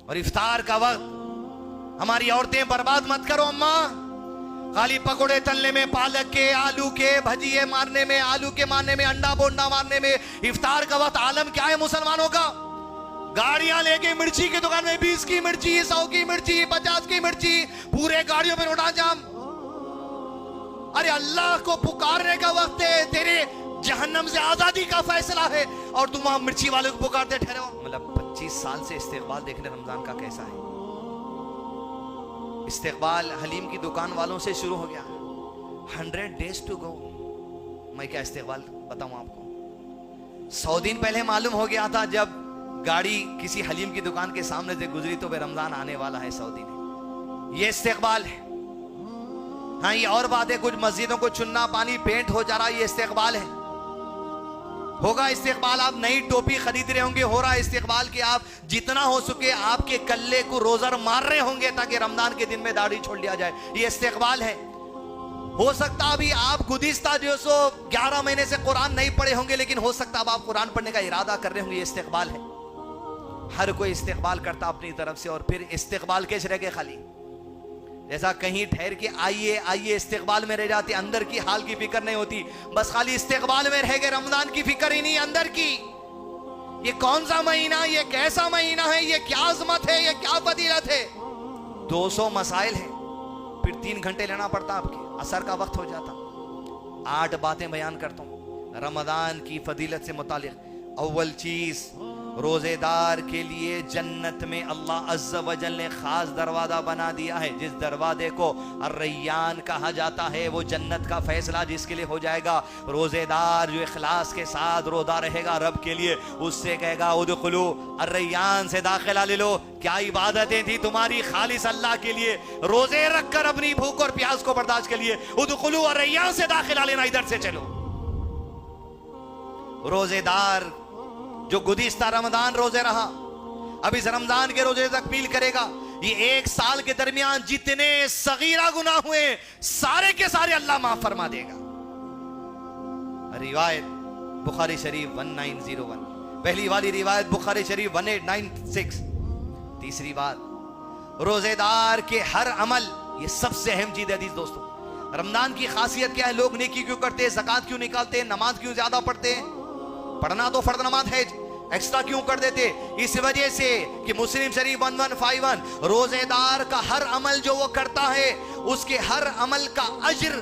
اور افطار کا وقت ہماری عورتیں برباد مت کرو اماں، خالی پکوڑے تلنے میں، پالک کے، آلو کے بھجیے مارنے میں، آلو کے مارنے میں، انڈا بونڈا مارنے میں۔ افطار کا وقت عالم کیا ہے مسلمانوں کا؟ گاڑیاں لے کے مرچی کی دکان میں 20 کی مرچی، 100 کی مرچی، 50 کی مرچی، پورے گاڑیوں میں روڈا جام۔ ارے اللہ کو پکارنے کا وقت ہے، تیرے جہنم سے آزادی کا فیصلہ ہے، اور تم وہاں مرچی والے کو پکارتے ٹھہرے ہو۔ مطلب 25 سال سے استقبال دیکھنے رمضان کا کیسا ہے۔ استقبال حلیم کی دکان والوں سے شروع ہو گیا۔ 100 days to go۔ میں کیا استقبال بتاؤں آپ کو؟ 100 دن پہلے معلوم ہو گیا تھا، جب گاڑی کسی حلیم کی دکان کے سامنے سے گزری تو بے رمضان آنے والا ہے 100 دن۔ یہ استقبال ہے۔ ہاں یہ اور بات ہے، کچھ مسجدوں کو چننا پانی پینٹ ہو جا رہا، یہ استقبال ہے۔ ہوگا استقبال، آپ نئی ٹوپی خرید رہے ہوں گے، ہو رہا ہے استقبال کہ آپ جتنا ہو سکے آپ کے کلے کو روزر مار رہے ہوں گے تاکہ رمضان کے دن میں داڑھی چھوڑ لیا جائے، یہ استقبال ہے۔ ہو سکتا ابھی آپ گزشتہ 11 مہینے سے قرآن نہیں پڑھے ہوں گے، لیکن ہو سکتا اب آپ قرآن پڑھنے کا ارادہ کر رہے ہوں گے، یہ استقبال ہے۔ ہر کوئی استقبال کرتا اپنی طرف سے، اور پھر استقبال کیسے رہ گئے خالی جیسا کہیں ٹھہر کے آئیے آئیے استقبال میں رہ جاتے، اندر کی حال کی فکر نہیں ہوتی، بس خالی استقبال میں رہ گئے، رمضان کی فکر ہی نہیں اندر کی۔ یہ کون سا مہینہ، یہ کیسا مہینہ ہے، یہ کیا عظمت ہے، یہ کیا فضیلت ہے۔ 200 مسائل ہیں، پھر 3 گھنٹے لینا پڑتا آپ کے، عصر کا وقت ہو جاتا۔ 8 باتیں بیان کرتا ہوں رمضان کی فضیلت سے متعلق۔ اول چیز، روزے دار کے لیے جنت میں اللہ عز و جل نے خاص دروازہ بنا دیا ہے، جس دروازے کو الریان کہا جاتا ہے، وہ جنت کا فیصلہ جس کے لیے ہو جائے گا۔ روزے دار جو اخلاص کے ساتھ روزہ رہے گا رب کے لیے، اس سے کہے گا ادخلوا الریان، سے داخلہ لے لو۔ کیا عبادتیں تھی تمہاری خالص اللہ کے لیے، روزے رکھ کر اپنی بھوک اور پیاس کو برداشت کے لیے، ادخلوا الریان سے داخلہ لینا، ادھر سے چلو۔ روزے دار جو گزشتہ رمضان روزے رہا، اب اس رمضان کے روزے تکمیل کرے گا، یہ 1 سال کے درمیان جتنے صغیرہ گناہ ہوئے سارے کے سارے اللہ معاف فرما دے گا۔ روایت بخاری شریف 1901، پہلی والی روایت بخاری شریف 1896۔ تیسری بات، روزے دار کے ہر عمل، یہ سب سے اہم چیز ہے حدیث دوستو۔ رمضان کی خاصیت کیا ہے؟ لوگ نیکی کیوں کرتے ہیں، زکوٰۃ کیوں نکالتے ہیں، نماز کیوں زیادہ پڑھتے ہیں؟ پڑھنا تو فرض نماز ہے، ایکسٹرا کیوں کر دیتے؟ اس وجہ سے کہ مسلم شریف 1151، روزے دار کا ہر عمل جو وہ کرتا ہے، اس کے ہر عمل کا اجر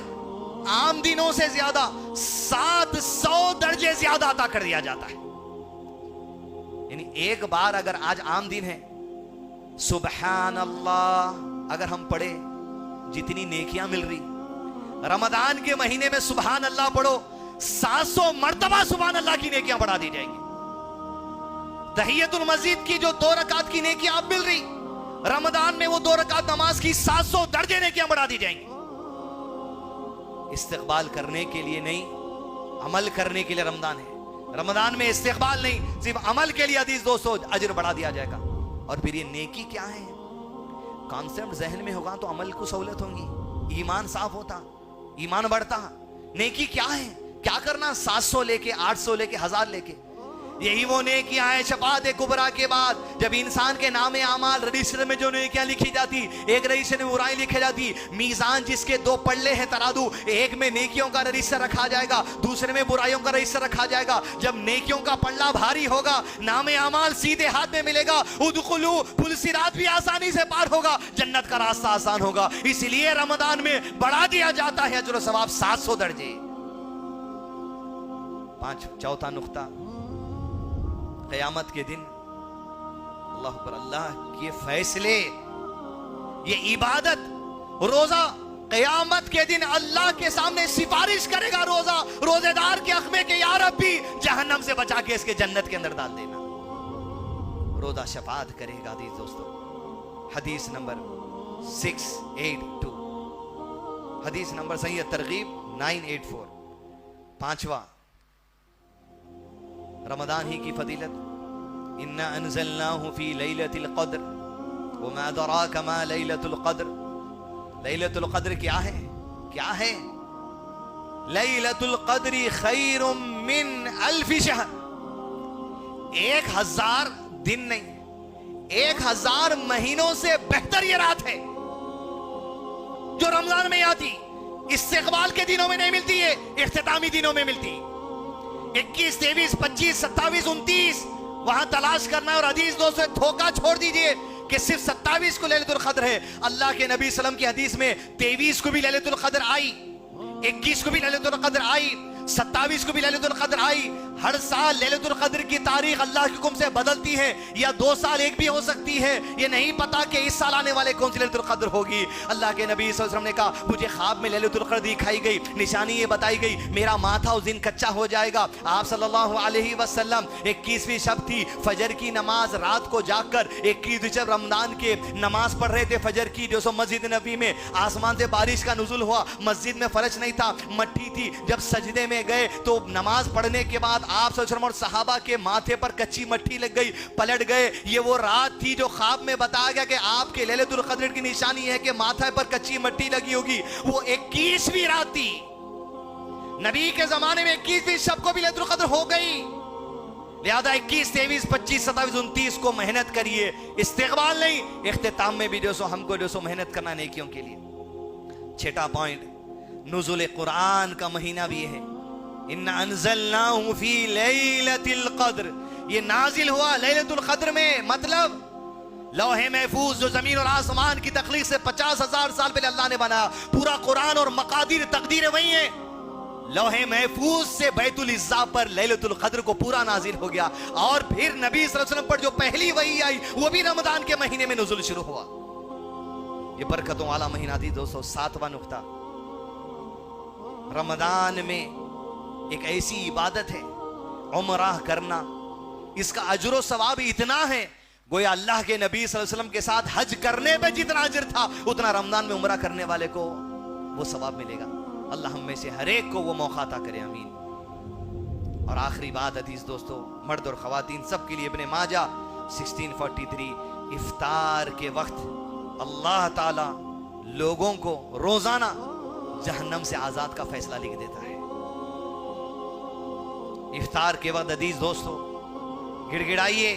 عام دنوں سے زیادہ 700 درجے زیادہ عطا کر دیا جاتا ہے۔ یعنی ایک بار اگر آج عام دن ہے، سبحان اللہ اگر ہم پڑھے، جتنی نیکیاں مل رہی، رمضان کے مہینے میں سبحان اللہ پڑھو، 700 مرتبہ سبحان اللہ کی نیکیاں بڑھا دی جائیں گی۔ تحیت المسجد کی جو 2 رکعت کی نیکیاں آپ مل رہی، رمضان میں وہ 2 رکعت نماز کی 700 درجے نیکیاں بڑھا دی جائیں گی۔ استقبال کرنے کے لیے نہیں، عمل کرنے کے لیے رمضان ہے۔ رمضان میں استقبال نہیں، صرف عمل کے لیے حدیث دوستو اجر بڑھا دیا جائے گا۔ اور پھر یہ نیکی کیا ہے، کانسیپٹ ذہن میں ہوگا تو عمل کو سہولت ہوگی، ایمان صاف ہوتا، ایمان بڑھتا۔ نیکی کیا ہے، کیا کرنا؟ 700 لے کے، 800 لے کے، 1000 لے کے، یہی وہ نیکیاں ہیں شفاعت کبریٰ کے بعد، جب انسان کے نام اعمال رجسٹر میں جو نیکیاں لکھی جاتی، ایک رجسٹر میں برائیں لکھی جاتی، میزان جس کے 2 پلے ہیں ترازو، ایک میں نیکیوں کا رجسٹر رکھا جائے گا، دوسرے میں برائیوں کا رجسٹر رکھا جائے گا۔ جب نیکیوں کا پلہ بھاری ہوگا، نام اعمال سیدھے ہاتھ میں ملے گا، ادخلوا، پل صراط بھی آسانی سے پار ہوگا، جنت کا راستہ آسان ہوگا۔ اس لیے رمضان میں بڑھا دیا جاتا ہے اجر و ثواب 700 درجے۔ چوتھا نقطہ، قیامت کے دن اللہ پر اللہ کے فیصلے، یہ عبادت روزہ قیامت کے دن اللہ کے سامنے سفارش کرے گا، روزے دار کے حق میں کہ یا ربی جہنم سے بچا کے اس کے جنت کے اندر ڈال دینا۔ روزہ شفاعت کرے گا عزیز دوستو۔ حدیث نمبر 682، حدیث نمبر صحیح ترغیب 984۔ پانچواں، رمضان ہی کی فضیلت، انا انزلناہ فی لیلۃ القدر وما ادراک ما لیلۃ القدر۔ لیلۃ القدر کیا ہے؟ کیا ہے؟ لیلۃ القدر خیر من 1000 شہر۔ 1000 دن نہیں، 1000 महीनों से बेहतर ये रात है जो रमजान में आती, इस्तिक़बाल के दिनों में नहीं मिलती है, इख्तितामी दिनों में मिलती। 21, 23, 25, 27, 29 वहां तलाश करना। और हदीस दोस्तों धोखा छोड़ दीजिए कि सिर्फ 27 को लैलतुल क़द्र है। अल्लाह के नबी सल्लल्लाहु अलैहि वसल्लम की हदीस में 23 को भी लैलतुल क़द्र आई, 21 को भी लैलतुल क़द्र आई, 27 को भी लैलतुल क़द्र आई। हर साल लैलतुल क़द्र की तारीख अल्लाह के हुक्म से बदलती है, या 2 साल एक भी हो सकती है। ये नहीं पता कि इस साल आने वाले कौन सी लैलतुल क़द्र होगी। अल्लाह के नबी सल्लल्लाहु अलैहि वसल्लम ने कहा मुझे ख्वाब में लैलतुल क़द्र दिखाई गई, निशानी ये बताई गई, मेरा माथा उस दिन कच्चा हो जाएगा। आप सल्लल्लाहु अलैहि वसल्लम 21वीं शब थी, फजर की नमाज रात को जाकर 21 जब रमजान के नमाज पढ़ रहे थे फजर की, जो सो मस्जिद नबी में आसमान से बारिश का नुज़ुल हुआ। मस्जिद में फर्श नहीं था, मट्टी थी। जब सजदे में गए तो नमाज पढ़ने के बाद आप सल्लल्लाहु और सहाबा के माथे पर कच्ची मट्टी लग गई, पलट गए। ये वो रात थी जो ख्वाब में बताया गया कि आपके लैलतुल क़द्र की निशानी है कि माथे पर कच्ची मट्टी लगी होगी। वो 21वीं रात थी। नबी के जमाने में 21वीं शब को भी लैलतुल क़द्र हो गई। लिहाजा 21, 23, 25, 27, 29 को मेहनत करिए, इस्तिक़बाल नहीं, इख्तिताम में भी जो हमको मेहनत करना नेकियों के लिए। छठा पॉइंट, नुज़ुल कुरान का महीना भी है। इन्ना अंज़लनाहु फी लैलतिल क़द्र, ये नाजिल हुआ लैलतुल क़द्र में। मतलब लौहे महफूज जो जमीन और आसमान की तख्लीक से 50,000 साल पहले अल्लाह ने बनाया, पूरा कुरान और मकादीर तकदीरें वही है। लौहे महफूज से बैतुल इज़्ज़ा पर लैलतुल क़द्र को पूरा नाजिल हो गया। और फिर नबी सल्लल्लाहु अलैहि वसल्लम पर जो पहली वही आई वो भी रमजान के महीने में नुज़ुल शुरू हुआ। ये बरकतों वाला महीना थी दोस्तों। 7वां नुक्ता, रमजान में एक ऐसी इबादत है उम्राह करना, इसका अजर व सवाब इतना है गोया अल्लाह के नबी सल्लल्लाहु अलैहि वसल्लम के साथ हज करने पे जितना अजर था उतना रमजान में उम्रा करने वाले को वो सवाब मिलेगा। अल्लाह हम में से हर एक को वो मौका अता करे, आमीन। और आखिरी बात हदीस दोस्तों, मर्द और खवातीन सब के लिए इब्ने माजा 1643, इफ्तार के वक्त अल्लाह ताला लोगों को रोजाना जहन्नम से आजाद का फैसला लिख देता है। इफ्तार के वक्त हदीस दोस्तों, गिड़गिड़ाइए,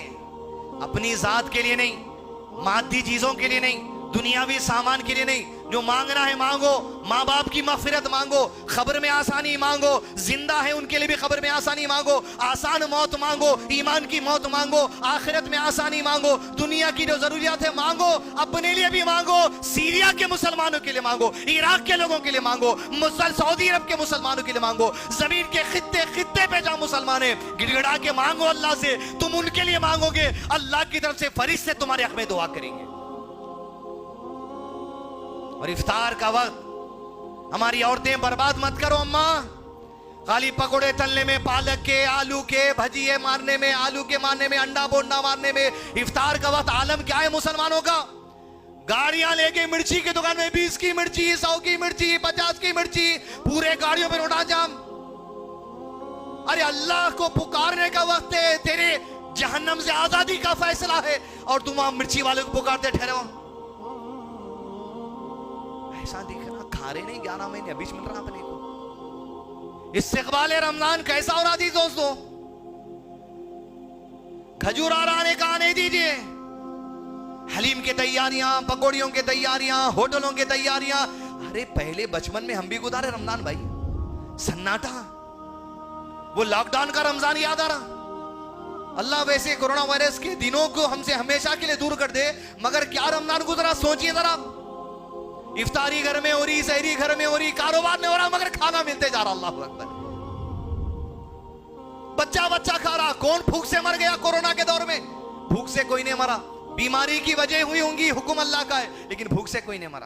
अपनी जात के लिए नहीं, मादी चीजों के लिए नहीं, दुनियावी सामान के लिए नहीं। जो मांगना है मांगो, माँ बाप की मग़फ़िरत मांगो, खबर में आसानी मांगो, जिंदा है उनके लिए भी खबर में आसानी मांगो, आसान मौत मांगो, ईमान की मौत मांगो, आखिरत में आसानी मांगो, दुनिया की जो जरूरियात है मांगो, अपने लिए भी मांगो, सीरिया के मुसलमानों के लिए मांगो, इराक के लोगों के लिए मांगो, सऊदी अरब के मुसलमानों के लिए मांगो, जमीन के खित्ते खित्ते पे जहाँ मुसलमान है गिड़गिड़ा के मांगो अल्लाह से। तुम उनके लिए मांगोगे, अल्लाह की तरफ से फरिश्ते तुम्हारे हक में दुआ करेंगे। और इफ्तार का वक्त हमारी औरतें बर्बाद मत करो अम्मा, खाली पकोड़े तलने में, पालक के, आलू के भजिए मारने में, आलू के मारने में, अंडा बोंडा मारने में। इफ्तार का वक्त आलम क्या है मुसलमानों का? गाड़ियां लेके मिर्ची की दुकान में 20 की मिर्ची, 100 की मिर्ची, 50 की मिर्ची, पूरे गाड़ियों में रोड़ा जाम। अरे अल्लाह को पुकारने का वक्त है, तेरे जहन्नम से आजादी का फैसला है और तुम वहां मिर्ची वाले को पुकारते ठहरे हो। ऐसा दिख रहा, खा रहे नहीं, 11 महीने बीच मिल रहा अपने को। इस्तिक़बाल रमजान कैसा हो रहा थी दोस्तों? खजूर आने का आने दीजिए, हलीम की तैयारियां, पकौड़ियों की तैयारियां, होटलों की तैयारियां। अरे पहले बचपन में हम भी गुजारे रमजान भाई, सन्नाटा, वो लॉकडाउन का रमजान याद आ रहा। अल्लाह वैसे कोरोना वायरस के दिनों को हमसे हमेशा के लिए दूर कर दे, मगर क्या रमजान गुजरा सोचिए जरा। इफ्तारी घर में हो रही, सहरी घर में हो रही, कारोबार में हो रहा, मगर खाना मिलते जा रहा। अल्लाहू अकबर। बच्चा बच्चा खा रहा। कौन भूख से मर गया कोरोना के दौर में? भूख से कोई नहीं मरा, बीमारी की वजह हुई होंगी, हुक्म अल्लाह का है, लेकिन भूख से कोई नहीं मरा।